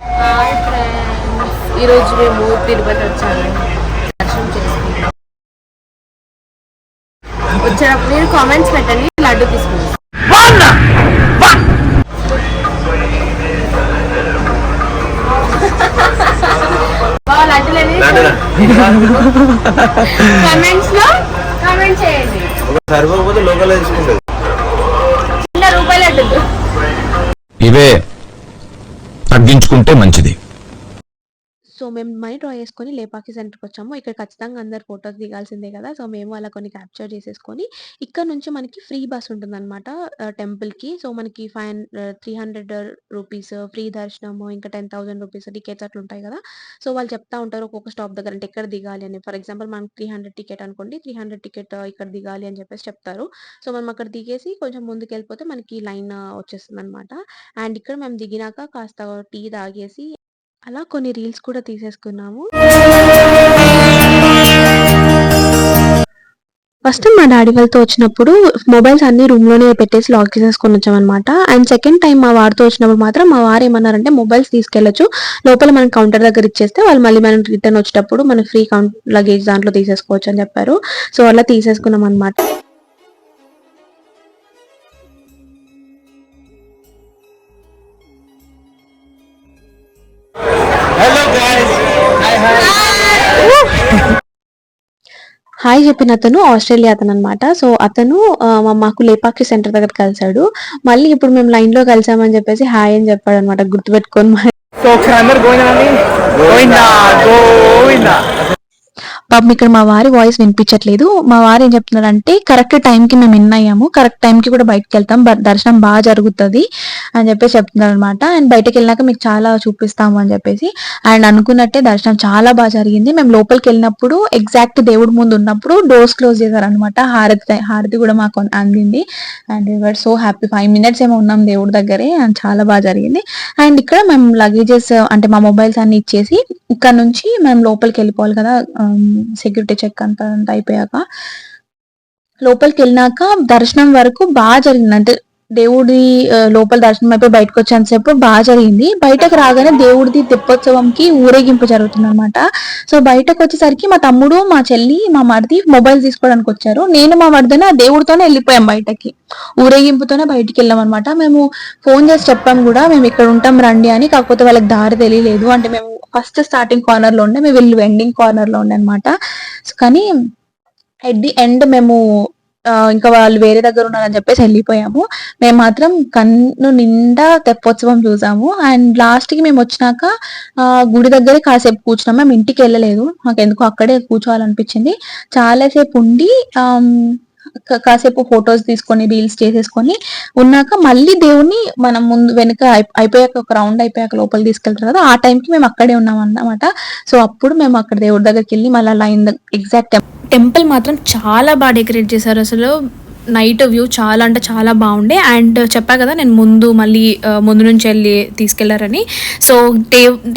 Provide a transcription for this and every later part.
Hi friends, ఈరోజు మేము తిరుపతి వచ్చామండి. దర్శనం చేసుకుంటాం. వచ్చేటప్పుడు మీరు కామెంట్స్ పెట్టండి, లడ్డు తీసుకుంటాం. లడ్డులని కామెంట్స్ లో కామెంట్ చేయండి. సరిపోతే లోకల్ తీసుకుంటుంది. రూపాయల లడ్డు ఇవే తగ్గించుకుంటే మంచిది. సో మేము మనీ డ్రా చేసుకొని లేపాకి సెంటర్కి వచ్చాము. ఇక్కడ ఖచ్చితంగా అందరు ఫొటోస్ దిగాల్సిందే కదా. సో మేము అలా కొన్ని క్యాప్చర్ చేసేసుకొని ఇక్కడ నుంచి మనకి ఫ్రీ బస్ ఉంటుందన్నమాట టెంపుల్కి. సో మనకి 300 రూపీస్ ఫ్రీ దర్శనము, ఇంకా 10,000 రూపీస్ టికెట్స్ అట్లా ఉంటాయి కదా. సో వాళ్ళు చెప్తా ఉంటారు ఒక్కొక్క స్టాప్ దగ్గర అంటే ఎక్కడ దిగాలి అని. ఫర్ ఎగ్జాంపుల్ మనకి 300 టికెట్ అనుకోండి, 300 టికెట్ ఇక్కడ దిగాలి అని చెప్పేసి చెప్తారు. సో మనం అక్కడ దిగేసి కొంచెం ముందుకు వెళ్ళిపోతే మనకి లైన్ వచ్చేస్తుంది అనమాట. అండ్ ఇక్కడ మేము దిగినాక కాస్త టీ తాగేసి అలా కొన్ని రీల్స్ కూడా తీసేసుకున్నాము. ఫస్ట్ మా డాడీ వాళ్ళతో వచ్చినప్పుడు మొబైల్స్ అన్ని రూమ్ లోనే పెట్టేసి లాక్ చేసేసుకొని వచ్చామన్నమాట. అండ్ సెకండ్ టైం మా వారితో వచ్చినప్పుడు మాత్రం మా వారు ఏమన్నారంటే మొబైల్స్ తీసుకెళ్లొచ్చు, లోపల మనం కౌంటర్ దగ్గర ఇచ్చేస్తే వాళ్ళు మళ్ళీ మనం రిటర్న్ వచ్చేటప్పుడు మన ఫ్రీ లగేజ్ దాంట్లో తీసేసుకోవచ్చు అని చెప్పారు. సో అలా తీసేసుకున్నాం అనమాట. హాయ్ చెప్పిన అతను ఆస్ట్రేలియా అతను అనమాట. సో అతను మాకు లేపాక్షి సెంటర్ దగ్గర కలిసాడు. మళ్ళీ ఇప్పుడు మేము లైన్ లో కలిసామని చెప్పేసి హాయ్ అని చెప్పాడు అనమాట, గుర్తుపెట్టుకొని. పాపం ఇక్కడ మా వారి వాయిస్ వినిపించట్లేదు. మా వారు ఏం చెప్తున్నారంటే కరెక్ట్ టైంకి మేము విన్ అయ్యాము, కరెక్ట్ టైంకి కూడా బయటకు వెళ్తాం, దర్శనం బాగా జరుగుతుంది అని చెప్పేసి చెప్తున్నారు అనమాట. అండ్ బయటకు వెళ్ళినాక మీకు చాలా చూపిస్తాము అని చెప్పేసి. అండ్ అనుకున్నట్టే దర్శనం చాలా బాగా జరిగింది. మేము లోపలికి వెళ్ళినప్పుడు ఎగ్జాక్ట్ దేవుడి ముందు ఉన్నప్పుడు డోర్స్ క్లోజ్ చేశారనమాట. హారతి కూడా మాకు అందింది. And we're so happy. 5 minutes ఏమో ఉన్నాం దేవుడి దగ్గరే. అండ్ చాలా బాగా జరిగింది. అండ్ ఇక్కడ మేము లగేజెస్ అంటే మా మొబైల్స్ అన్ని ఇచ్చేసి ఇక్కడ నుంచి మేము లోపలికి వెళ్ళిపోవాలి కదా. సెక్యూరిటీ చెక్ అంతా అయిపోయాక లోపలికి వెళ్ళినాక దర్శనం వరకు బాగా జరిగింది. అంటే దేవుడి లోపల దర్శనం అయిపోయి బయటకు వచ్చేంతసేపు బాగా జరిగింది. బయటకు రాగానే దేవుడిది తెప్పోత్సవంకి ఊరేగింపు జరుగుతుంది అనమాట. సో బయటకు వచ్చేసరికి మా తమ్ముడు, మా చెల్లి, మా మరిది మొబైల్ తీసుకోవడానికి వచ్చారు. నేను మా మరిదిని దేవుడితోనే వెళ్ళిపోయాం బయటకి, ఊరేగింపుతోనే బయటికి వెళ్ళాం అనమాట. మేము ఫోన్ చేసి చెప్పాం కూడా మేము ఇక్కడ ఉంటాం రండి అని. కాకపోతే వాళ్ళకి దారి తెలియలేదు. అంటే మేము ఫస్ట్ స్టార్టింగ్ కార్నర్ లో ఉండే, మేము వెళ్ళి ఎండింగ్ కార్నర్ లో ఉండే అనమాట. కానీ ఎట్ ది ఎండ్ మేము ఇంకా వాళ్ళు వేరే దగ్గర ఉన్నారని చెప్పేసి వెళ్ళిపోయాము. మేము మాత్రం కన్ను నిండా తెప్పోత్సవం చూసాము. అండ్ లాస్ట్ కి మేము వచ్చినాక గుడి దగ్గరే కాసేపు కూర్చున్నాం. మేము ఇంటికి వెళ్ళలేదు, మాకు ఎందుకు అక్కడే కూర్చోవాలనిపించింది. చాలాసేపు ఉండి కాసేపు ఫొటోస్ తీసుకొని రీల్స్ చేసేసుకొని ఉన్నాక మళ్ళీ దేవుణ్ణి మనం ముందు వెనుక అయిపోయాక ఒక రౌండ్ అయిపోయాక లోపల తీసుకెళ్తారు కదా, ఆ టైంకి మేము అక్కడే ఉన్నాం అన్నమాట. సో అప్పుడు మేము అక్కడ దేవుడి దగ్గరికి వెళ్ళి మళ్ళీ లైన్ ఎగ్జాక్ట్ టెంపుల్ మాత్రం చాలా బాగా డెకరేట్ చేశారు. అసలు నైట్ వ్యూ చాలా అంటే చాలా బాగుండే. అండ్ చెప్పా కదా నేను ముందు నుంచి వెళ్ళి తీసుకెళ్లారని. సో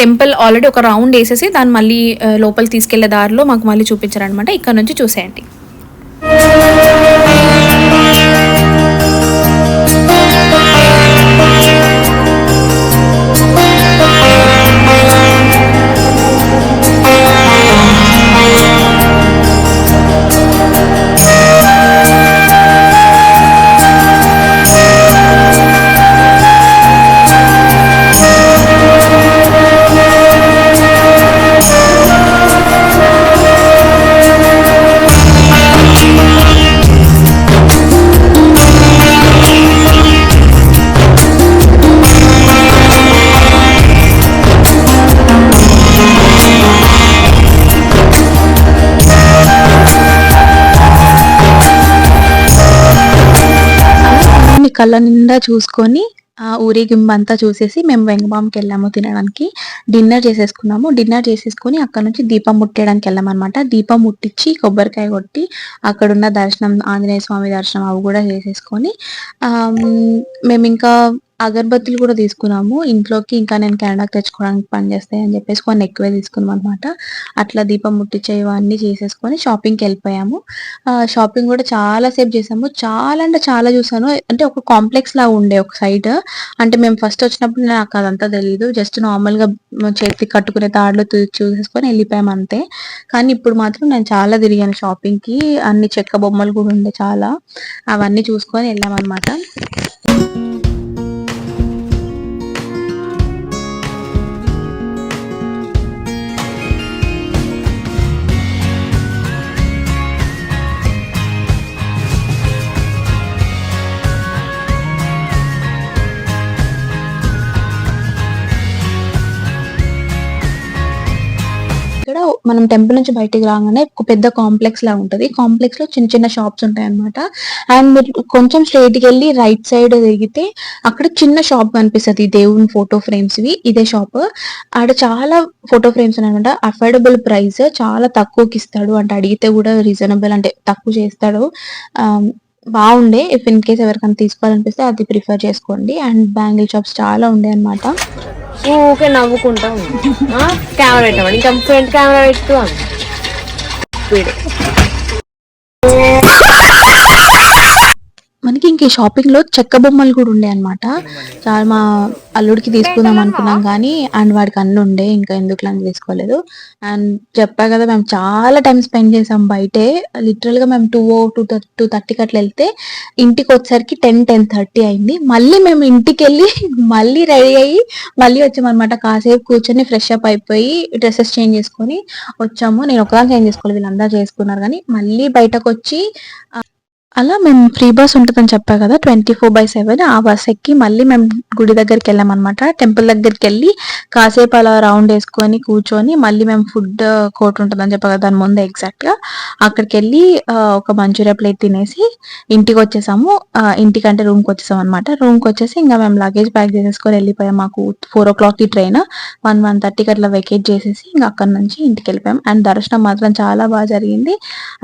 టెంపుల్ ఆల్రెడీ ఒక రౌండ్ వేసేసి దాన్ని మళ్ళీ లోపలికి తీసుకెళ్లే దారిలో మాకు మళ్ళీ చూపించారనమాట. ఇక్కడ నుంచి చూసేయండి. కళ్ళ నిండా చూసుకొని ఆ ఊరేగింపు అంతా చూసేసి మేము వెంగబాంకి వెళ్ళాము తినడానికి. డిన్నర్ చేసేసుకొని అక్కడ నుంచి దీపం ముట్టేయడానికి వెళ్ళామన్నమాట. దీపం ముట్టించి కొబ్బరికాయ కొట్టి అక్కడున్న దర్శనం, ఆంజనేయ స్వామి దర్శనం అవి కూడా చేసేసుకొని మేము ఇంకా అగరబత్తులు కూడా తీసుకున్నాము ఇంట్లోకి, ఇంకా నేను కెనడాకి తెచ్చుకోవడానికి పని చేస్తాయి అని చెప్పేసి కొన్ని ఎక్కువే తీసుకున్నాం అనమాట. అట్లా దీపం ముట్టించేవి అన్నీ చేసేసుకొని షాపింగ్కి వెళ్ళిపోయాము. షాపింగ్ కూడా చాలా సేపు చేసాము. చాలా అంటే చాలా చూసాను. అంటే ఒక కాంప్లెక్స్ లా ఉండే ఒక సైడ్. అంటే మేము ఫస్ట్ వచ్చినప్పుడు నాకు అదంతా తెలియదు. జస్ట్ నార్మల్ గా చేతికి కట్టుకునే తాడులో చూసేసుకొని వెళ్ళిపోయాము అంతే. కానీ ఇప్పుడు మాత్రం నేను చాలా తిరిగాను షాపింగ్ కి. అన్ని చెక్క బొమ్మలు కూడా ఉండే చాలా, అవన్నీ చూసుకొని వెళ్ళామన్నమాట. ఇక్కడ మనం టెంపుల్ నుంచి బయటికి రాగానే ఒక పెద్ద కాంప్లెక్స్ లా ఉంటది. కాంప్లెక్స్ లో చిన్న చిన్న షాప్స్ ఉంటాయి అనమాట. అండ్ మీరు కొంచెం స్ట్రైట్ కి వెళ్ళి రైట్ సైడ్ తిరిగితే అక్కడ చిన్న షాప్ కనిపిస్తుంది, దేవుని ఫోటో ఫ్రేమ్స్ వి. ఇదే షాప్. ఆడ చాలా ఫోటో ఫ్రేమ్స్ ఉన్నాయన్నమాట. అఫోర్డబుల్ ప్రైస్, చాలా తక్కువకి ఇస్తాడు. అంటే అడిగితే కూడా రీజనబుల్, అంటే తక్కువ చేస్తాడు. బాగుండే. ఇఫ్ ఇన్ కేస్ ఎవరికైనా తీసుకోవాలనిపిస్తే అది ప్రిఫర్ చేసుకోండి. అండ్ బ్యాంగిల్ షాప్స్ చాలా ఉండే అనమాట. ఊకే నవ్వుకుంటా కెమెరా పెట్టామని ఇంకా ఫ్రంట్ కెమెరా పెట్టు మనకి ఇంక షాపింగ్ లో చెక్క బొమ్మలు కూడా ఉండే అనమాట. చాలా మా అల్లుడికి తీసుకుందాం అనుకున్నాం కానీ అండ్ వాడికి అన్ని ఉండే, ఇంకా ఎందుకు అని తీసుకోలేదు. అండ్ చెప్పా కదా మేము చాలా టైం స్పెండ్ చేసాం బయటే. లిటరల్ గా మేము 2:30కి అట్లా వెళ్తే ఇంటికి వచ్చేసరికి 10:30 అయింది. మళ్ళీ మేము ఇంటికి వెళ్ళి మళ్ళీ రెడీ అయ్యి మళ్ళీ వచ్చామన్నమాట. కాసేపు కూర్చొని ఫ్రెష్ అప్ అయిపోయి డ్రెస్సెస్ చేంజ్ చేసుకొని వచ్చాము. నేను ఒకదాన్ని చేంజ్ చేసుకోలేదు, వీళ్ళందరూ చేసుకున్నారు. కానీ మళ్ళీ బయటకు వచ్చి అలా మేము ఫ్రీ బస్ ఉంటుందని చెప్పా కదా, 24/7. ఆ బస్ ఎక్కి మళ్ళీ మేము గుడి దగ్గరికి వెళ్ళాం అనమాట. టెంపుల్ దగ్గరికి వెళ్ళి కాసేపు అలా రౌండ్ వేసుకొని కూర్చొని మళ్ళీ మేము ఫుడ్ కోర్ట్ ఉంటుందని చెప్పా కదా, దాని ముందు ఎగ్జాక్ట్ గా అక్కడికి వెళ్ళి ఒక మంచూరియా ప్లేట్ తినేసి ఇంటికి వచ్చేసాము. ఇంటికంటే రూమ్ కి వచ్చేసాం అనమాట. రూమ్ కి వచ్చేసి ఇంకా మేము లగేజ్ ప్యాక్ చేసేసుకొని వెళ్ళిపోయాం. మాకు 4 o'clock ట్రైన్, 1:30కి అట్లా వెకేట్ చేసేసి ఇంకా అక్కడ నుంచి ఇంటికి వెళ్ళిపోయాం. అండ్ దర్శనం మాత్రం చాలా బాగా జరిగింది.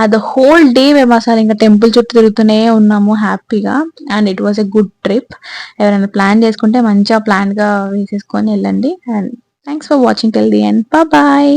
అది హోల్ డే మేము అసలు ఇంకా టెంపుల్ చుట్టూ తిరుగుతూనే ఉన్నాము హ్యాపీగా. And it was a good trip. ఎవరైనా ప్లాన్ చేసుకుంటే మంచిగా ప్లాన్ గా వేసేసుకొని వెళ్ళండి. And thanks for watching till the end. Bye.